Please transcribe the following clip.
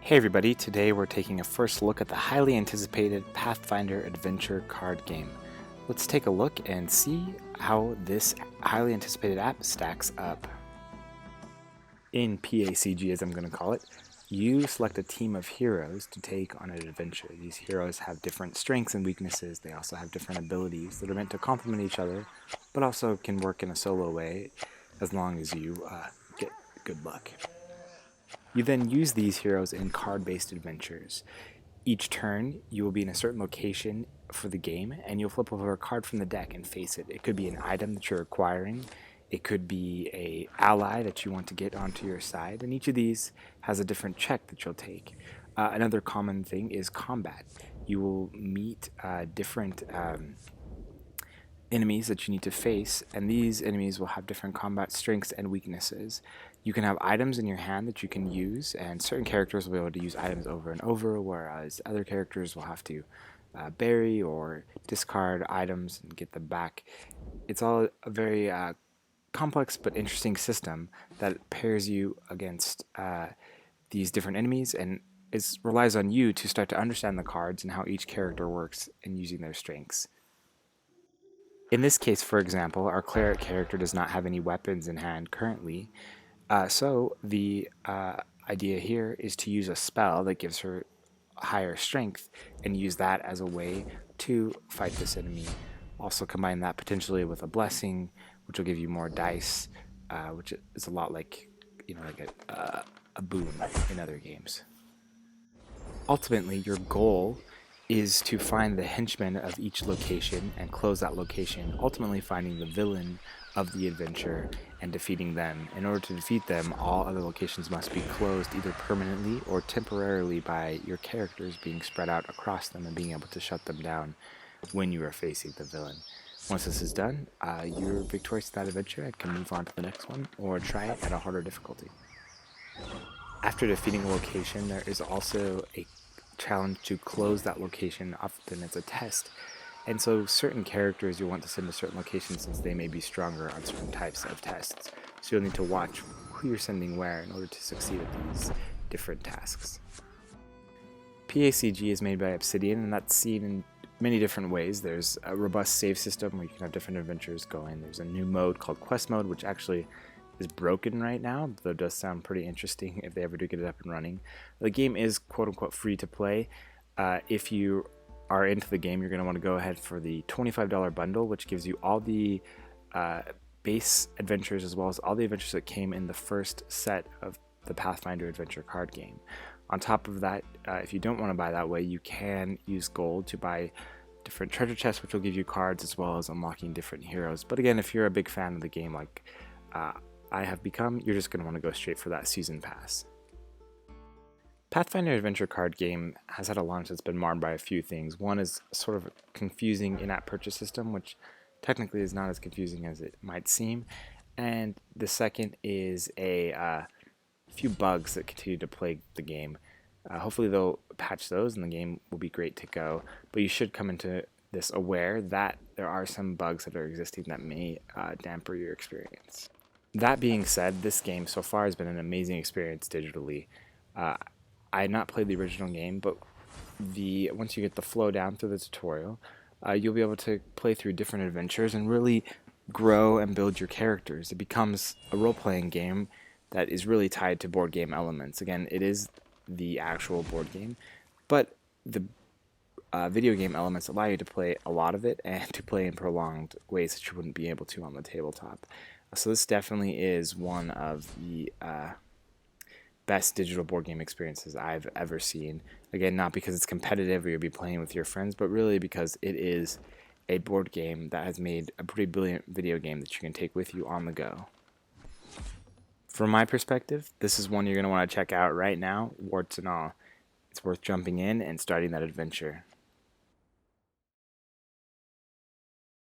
Hey everybody, today we're taking a first look at the highly anticipated Pathfinder Adventure card game. Let's take a look and see how this highly anticipated app stacks up. In PACG, as I'm going to call it, you select a team of heroes to take on an adventure. These heroes have different strengths and weaknesses. They also have different abilities that are meant to complement each other, but also can work in a solo way as long as you get good luck. You then use these heroes in card-based adventures. Each turn, you will be in a certain location for the game, and you'll flip over a card from the deck and face it. It could be an item that you're acquiring. It could be an ally that you want to get onto your side, and each of these has a different check that you'll take. Another common thing is combat. You will meet different enemies that you need to face, and these enemies will have different combat strengths and weaknesses. You can have items in your hand that you can use, and certain characters will be able to use items over and over, whereas other characters will have to bury or discard items and get them back. It's all a very complex but interesting system that pairs you against these different enemies, and it relies on you to start to understand the cards and how each character works in using their strengths. In this case, for example, our cleric character does not have any weapons in hand currently, so the idea here is to use a spell that gives her higher strength and use that as a way to fight this enemy. Also combine that potentially with a blessing, which will give you more dice, which is a lot like, a boon in other games. Ultimately, your goal is to find the henchmen of each location and close that location, ultimately finding the villain of the adventure and defeating them. In order to defeat them, all other locations must be closed either permanently or temporarily by your characters being spread out across them and being able to shut them down when you are facing the villain. Once this is done, you're victorious in that adventure and can move on to the next one or try it at a harder difficulty. After defeating a location, there is also a challenge to close that location. Often it's a test, and so certain characters you want to send to certain locations since they may be stronger on certain types of tests. So you'll need to watch who you're sending where in order to succeed at these different tasks. PACG is made by Obsidian, and that's seen in many different ways. There's a robust save system where you can have different adventures going. There's a new mode called Quest Mode, which actually is broken right now, though it does sound pretty interesting if they ever do get it up and running. The game is quote-unquote free to play. If you are into the game, you're going to want to go ahead for the $25 bundle, which gives you all the base adventures as well as all the adventures that came in the first set of the Pathfinder Adventure card game. On top of that, if you don't want to buy that way, you can use gold to buy different treasure chests, which will give you cards as well as unlocking different heroes. But again, if you're a big fan of the game like I have become, you're just going to want to go straight for that season pass. Pathfinder Adventure card game has had a launch that's been marred by a few things. One is sort of a confusing in-app purchase system, which technically is not as confusing as it might seem. And the second is a few bugs that continue to plague the game. Hopefully they'll patch those and the game will be great to go. But you should come into this aware that there are some bugs that are existing that may damper your experience. That being said, this game so far has been an amazing experience digitally. I had not played the original game, but once you get the flow down through the tutorial, you'll be able to play through different adventures and really grow and build your characters. It becomes a role-playing game that is really tied to board game elements. Again, it is the actual board game, but the video game elements allow you to play a lot of it and to play in prolonged ways that you wouldn't be able to on the tabletop. So this definitely is one of the best digital board game experiences I've ever seen. Again, not because it's competitive or you'll be playing with your friends, but really because it is a board game that has made a pretty brilliant video game that you can take with you on the go. From my perspective, this is one you're going to want to check out right now, warts and all. It's worth jumping in and starting that adventure.